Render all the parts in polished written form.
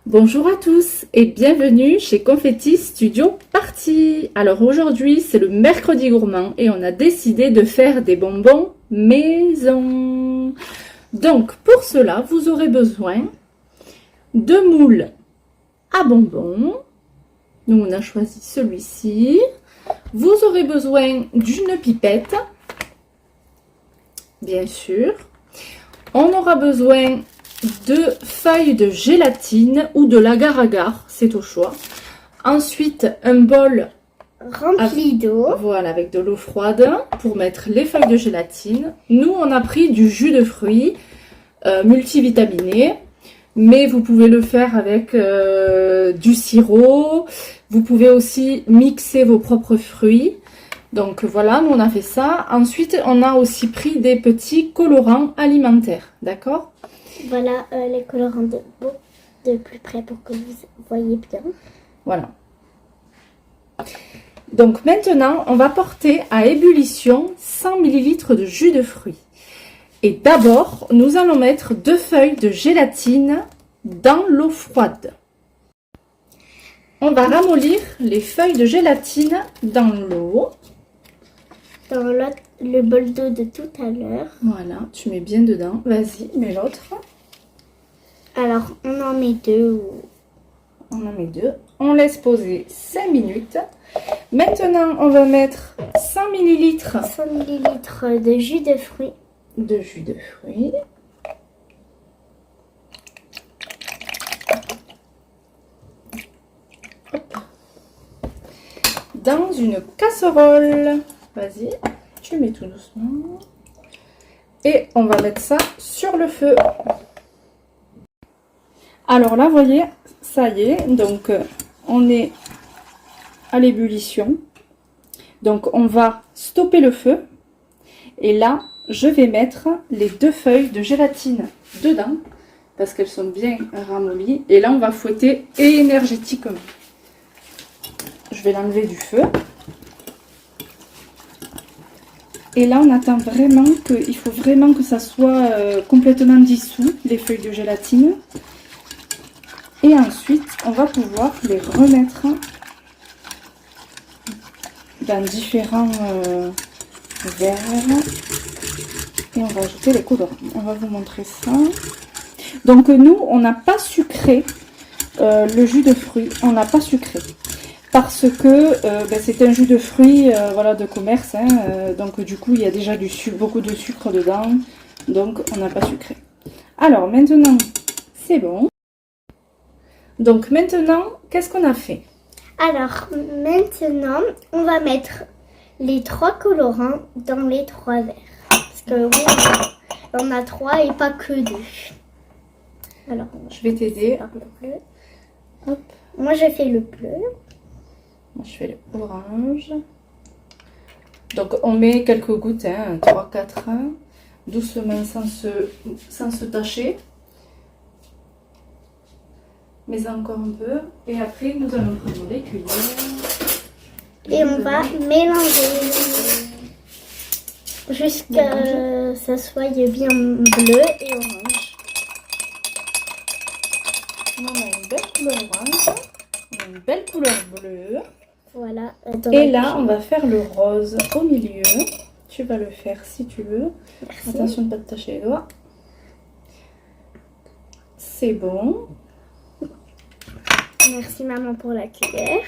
Bonjour à tous et bienvenue chez Confetti Studio Party. Alors aujourd'hui c'est le mercredi gourmand et on a décidé de faire des bonbons maison. Donc pour cela vous aurez besoin de moules à bonbons. Nous on a choisi celui-ci. Vous aurez besoin d'une pipette, bien sûr. On aura besoin de feuilles de gélatine ou de l'agar-agar, c'est au choix. Ensuite, un bol rempli d'eau. Voilà, avec de l'eau froide pour mettre les feuilles de gélatine. Nous, on a pris du jus de fruits multivitaminé, mais vous pouvez le faire avec du sirop. Vous pouvez aussi mixer vos propres fruits. Donc voilà, nous on a fait ça. Ensuite, on a aussi pris des petits colorants alimentaires, d'accord ? Voilà les colorants de plus près pour que vous voyez bien. Voilà. Donc maintenant, on va porter à ébullition 100 ml de jus de fruits. Et d'abord, nous allons mettre 2 feuilles de gélatine dans l'eau froide. On va ramollir les feuilles de gélatine dans l'eau. Dans le bol d'eau de tout à l'heure. Voilà, tu mets bien dedans. Vas-y, mets l'autre. Alors, on en met 2. On en met 2. On laisse poser 5 minutes. Maintenant, on va mettre 100 ml 100 ml de jus de fruits. De jus de fruits. Hop. Dans une casserole. Vas-y, tu mets tout doucement. Et on va mettre ça sur le feu. Alors là, vous voyez, ça y est. Donc, on est à l'ébullition. Donc, on va stopper le feu. Et là, je vais mettre les 2 feuilles de gélatine dedans. Parce qu'elles sont bien ramollies. Et là, on va fouetter énergétiquement. Je vais l'enlever du feu. Et là, on attend vraiment il faut vraiment que ça soit complètement dissous, les feuilles de gélatine. Et ensuite, on va pouvoir les remettre dans différents verres. Et on va ajouter les colorants. On va vous montrer ça. Donc nous, on n'a pas sucré le jus de fruits. On n'a pas sucré. Parce que c'est un jus de fruits voilà, de commerce. Donc du coup, il y a déjà beaucoup de sucre dedans. Donc on n'a pas sucré. Alors maintenant, c'est bon. Donc maintenant, qu'est-ce qu'on a fait? Alors maintenant, on va mettre les 3 colorants dans les 3 verres. Parce que oui, on a 3 et pas que 2. Alors, je vais t'aider. Par le bleu. Hop. Moi, j'ai fait le bleu. Moi, je fais l'orange. Donc on met quelques gouttes, 3-4, doucement sans se tâcher. Mais encore un peu. Et après, nous allons prendre les cuillères. Et on va mélanger jusqu'à ce que ça soit bien bleu et orange. On a une belle couleur orange. On a une belle couleur bleue. Voilà. Et là, on va faire le rose au milieu. Tu vas le faire si tu veux. Merci. Attention de ne pas te tacher les doigts. C'est bon. Merci maman pour la cuillère.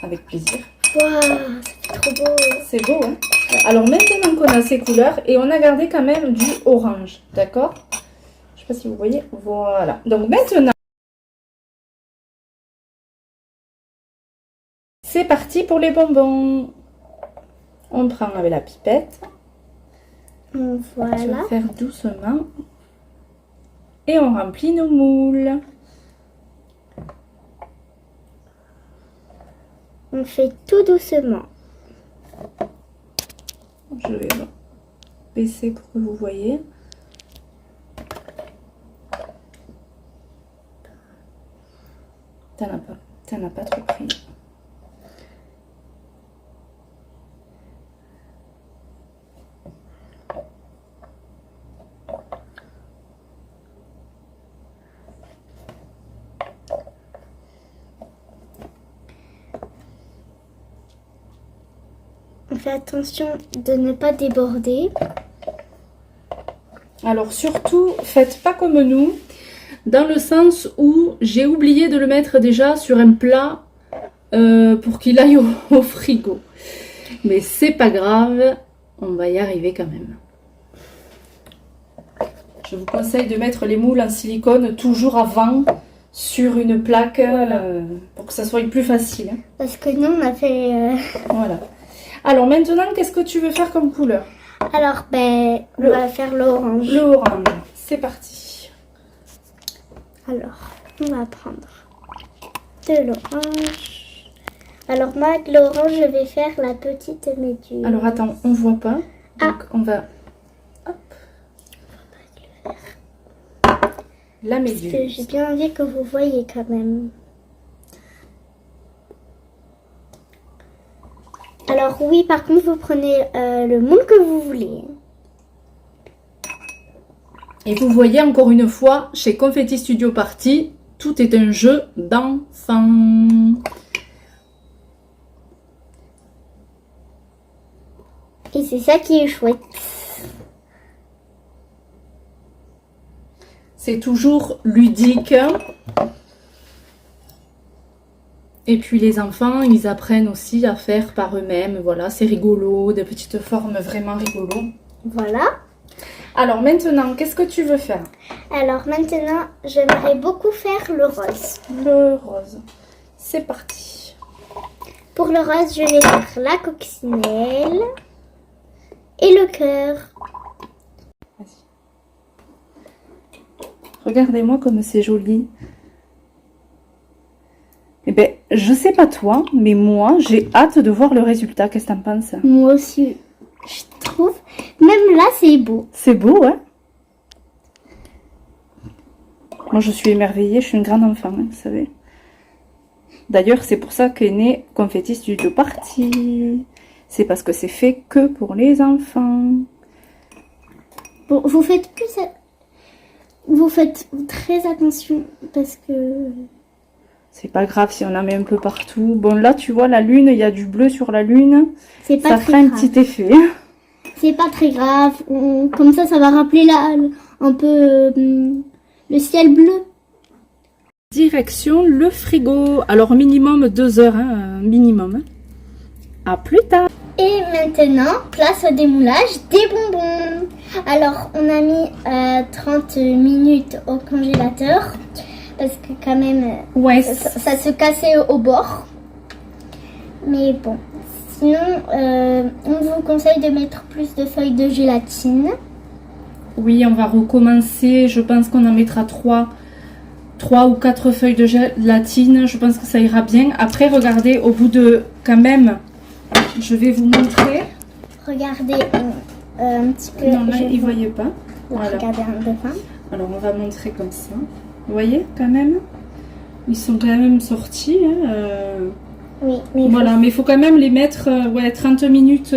Avec plaisir. Waouh, c'est trop beau. C'est beau, hein? Alors maintenant qu'on a ces couleurs, et on a gardé quand même du orange, d'accord? Je sais pas si vous voyez. Voilà. Donc maintenant, c'est parti pour les bonbons. On prend avec la pipette. Voilà. On va faire doucement. Et on remplit nos moules. On fait tout doucement. Je vais baisser pour que vous voyez. T'en as pas trop pris. fait attention de ne pas déborder. Alors surtout, faites pas comme nous, dans le sens où j'ai oublié de le mettre déjà sur un plat pour qu'il aille au frigo. Mais c'est pas grave, on va y arriver quand même. Je vous conseille de mettre les moules en silicone toujours avant sur une plaque pour que ça soit plus facile. Hein. Parce que nous, on a fait... Voilà. Alors maintenant, qu'est-ce que tu veux faire comme couleur? Alors, ben, on va faire l'orange. Le orange. C'est parti. Alors, on va prendre de l'orange. Alors, moi, avec l'orange, je vais faire la petite méduse. Alors, attends, on voit pas. Donc, on va... Hop. La méduse. Parce que j'ai bien envie que vous voyez quand même. Alors oui, par contre, vous prenez le moule que vous voulez. Et vous voyez encore une fois, chez Confetti Studio Party, tout est un jeu d'enfant. Et c'est ça qui est chouette. C'est toujours ludique. Et puis les enfants, ils apprennent aussi à faire par eux-mêmes. Voilà, c'est rigolo, des petites formes vraiment rigolo. Voilà. Alors maintenant, qu'est-ce que tu veux faire? Alors maintenant, j'aimerais beaucoup faire le rose. Le rose. C'est parti. Pour le rose, je vais faire la coccinelle et le cœur. Vas-y. Regardez-moi comme c'est joli. Eh ben, je sais pas toi, mais moi, j'ai hâte de voir le résultat. Qu'est-ce que t'en penses? Moi aussi, je trouve. Même là, c'est beau. C'est beau, hein? Moi, je suis émerveillée. Je suis une grande enfant, hein, vous savez. D'ailleurs, c'est pour ça qu'est né Confetti Studio Party. C'est parce que c'est fait que pour les enfants. Bon, vous faites très attention parce que... C'est pas grave si on en met un peu partout. Bon, là, tu vois, la lune, il y a du bleu sur la lune. C'est pas ça très fera un grave. petit effet. C'est pas très grave. Comme ça va rappeler un peu le ciel bleu. Direction le frigo. Alors, minimum 2 heures, hein, minimum. Hein. À plus tard. Et maintenant, place au démoulage des bonbons. Alors, on a mis 30 minutes au congélateur. Parce que quand même, Ouais. ça se cassait au bord. Mais bon, sinon, on vous conseille de mettre plus de feuilles de gélatine. Oui, on va recommencer. Je pense qu'on en mettra 3 ou 4 feuilles de gélatine. Je pense que ça ira bien. Après, regardez, au bout de quand même, je vais vous montrer. Regardez un petit peu. Non, là, ils ne voyaient pas. Là, Voilà. regardez un peu. Alors, on va montrer comme ça. Vous voyez, quand même, ils sont quand même sortis. Hein, Oui, mais voilà, mais il faut quand même les mettre 30 minutes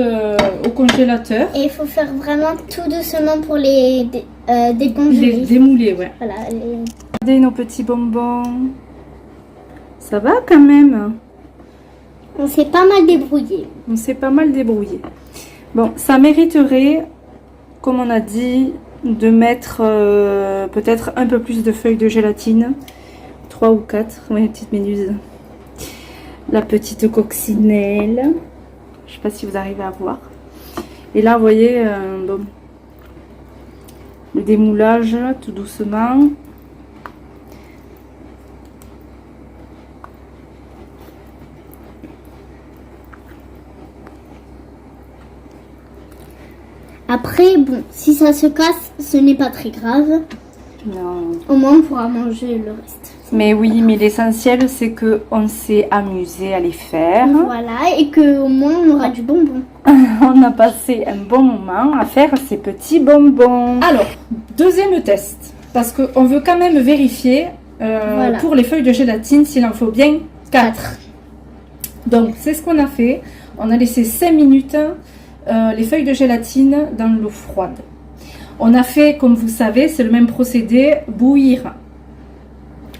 au congélateur. Et il faut faire vraiment tout doucement pour les décongeler. Les démouler, ouais. Voilà, Regardez nos petits bonbons. Ça va quand même. on s'est pas mal débrouillé. On s'est pas mal débrouillé. Bon, ça mériterait, comme on a dit, de mettre peut-être un peu plus de feuilles de gélatine. 3 ou 4, ouais, petite méduse. La petite coccinelle. Je sais pas si vous arrivez à voir. Et là, vous voyez, bon, le démoulage, tout doucement. Après, bon, si ça se casse, ce n'est pas très grave. Non. Au moins, on pourra manger le reste. Mais oui, mais l'essentiel, c'est qu'on s'est amusé à les faire. Voilà, et qu'au moins, on aura du bonbon. On a passé un bon moment à faire ces petits bonbons. Alors, deuxième test. Parce qu'on veut quand même vérifier Voilà. pour les feuilles de gélatine s'il en faut bien 4. Donc, c'est ce qu'on a fait. On a laissé 5 minutes les feuilles de gélatine dans l'eau froide. On a fait, comme vous savez, c'est le même procédé, bouillir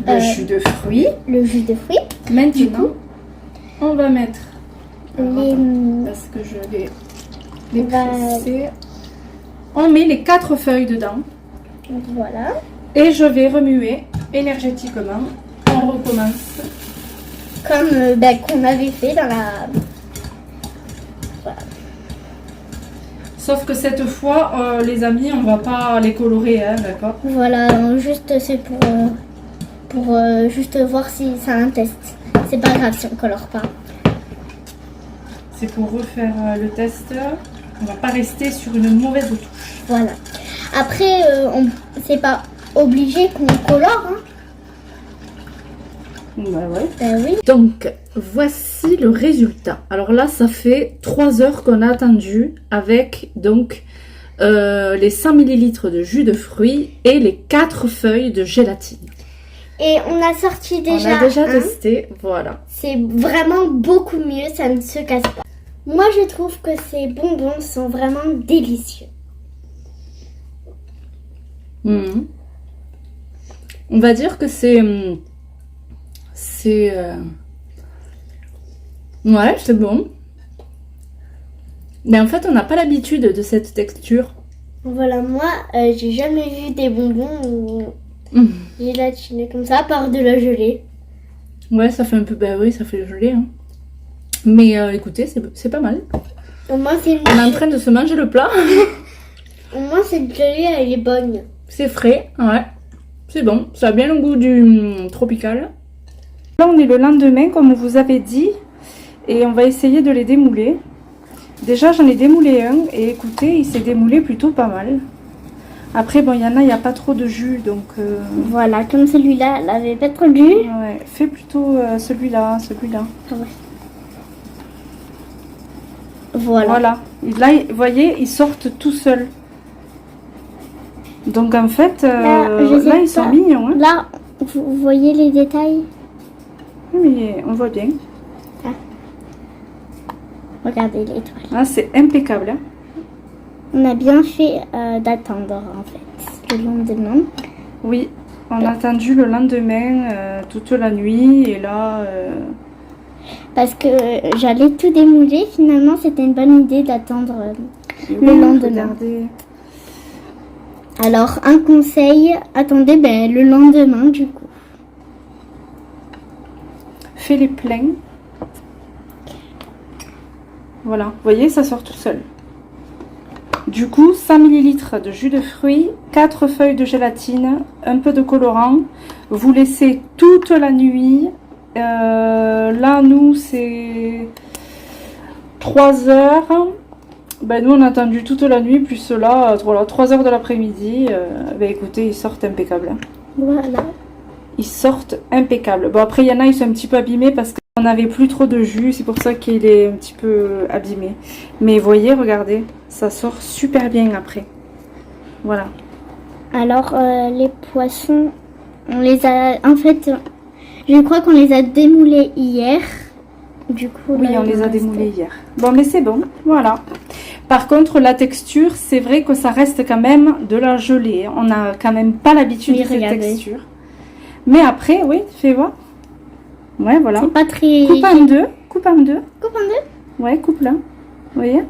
le jus de fruits. Le jus de fruits. Maintenant, on va mettre Parce que je vais les presser. On met les 4 feuilles dedans. Voilà. Et je vais remuer énergétiquement. On recommence. Comme qu'on avait fait dans la... Voilà. Sauf que cette fois, les amis, on va pas les colorer, hein, d'accord? Voilà, juste c'est pour juste voir si c'est un test. C'est pas grave si on colore pas. C'est pour refaire le test. On va pas rester sur une mauvaise touche. Voilà. Après, c'est pas obligé qu'on colore, hein. Bah ouais. Oui. Donc, voici le résultat. Alors là, ça fait 3 heures qu'on a attendu avec donc les 100 ml de jus de fruits et les 4 feuilles de gélatine. Et on a sorti déjà. On a déjà testé, voilà. C'est vraiment beaucoup mieux, ça ne se casse pas. Moi, je trouve que ces bonbons sont vraiment délicieux. On va dire que c'est... Ouais, c'est bon. Mais en fait, on n'a pas l'habitude de cette texture. Voilà, moi, j'ai jamais vu des bonbons gélatineux comme ça, à part de la gelée. Ouais, ça fait un peu... Bah oui, ça fait gelée. Hein. Mais écoutez, c'est pas mal. Au moins, c'est On est en train de se manger le plat. Au moins, cette gelée, elle est bonne. C'est frais, ouais. C'est bon. Ça a bien le goût du tropical. Là, on est le lendemain, comme on vous avait dit. Et on va essayer de les démouler. Déjà, j'en ai démoulé un. Et écoutez, il s'est démoulé plutôt pas mal. Après, bon, il y en a, il n'y a pas trop de jus. Donc, voilà, comme celui-là, elle avait pas trop de jus. Ouais, fais plutôt celui-là, celui-là. Ah ouais. Voilà. Là, vous voyez, ils sortent tout seuls. Donc, en fait, là ils sont mignons. Hein. Là, vous voyez les détails? Oui, mais on voit bien. Ah. Regardez l'étoile. Ah, c'est impeccable. Hein. On a bien fait d'attendre, en fait, le lendemain. Oui, on a attendu le lendemain, toute la nuit. Et là... Parce que j'allais tout démouler. Finalement, c'était une bonne idée d'attendre le lendemain. Regardez. Alors, un conseil, attendez le lendemain, du coup. Fais-les pleins. Voilà, vous voyez, ça sort tout seul. Du coup, 100 ml de jus de fruits, 4 feuilles de gélatine, un peu de colorant. Vous laissez toute la nuit. Là, nous, c'est 3 heures. Ben, nous, on a attendu toute la nuit, plus là, voilà, 3 heures de l'après-midi. Ben, écoutez, ils sortent impeccables. Hein. Voilà. Ils sortent impeccables. Bon, après, il y en a, ils sont un petit peu abîmés parce qu'on n'avait plus trop de jus. C'est pour ça qu'il est un petit peu abîmé. Mais voyez, regardez, ça sort super bien après. Voilà. Alors, les poissons, on les a... En fait, je crois qu'on les a démoulés hier. Du coup, oui, là, on les a démoulés hier. Bon, mais c'est bon, voilà. Par contre, la texture, c'est vrai que ça reste quand même de la gelée. On n'a quand même pas l'habitude de cette texture. Mais après, oui, fais voir. Ouais, voilà. C'est pas très... Coupe en deux. Coupe en deux. Coupe en deux. Ouais, coupe là. Vous voyez?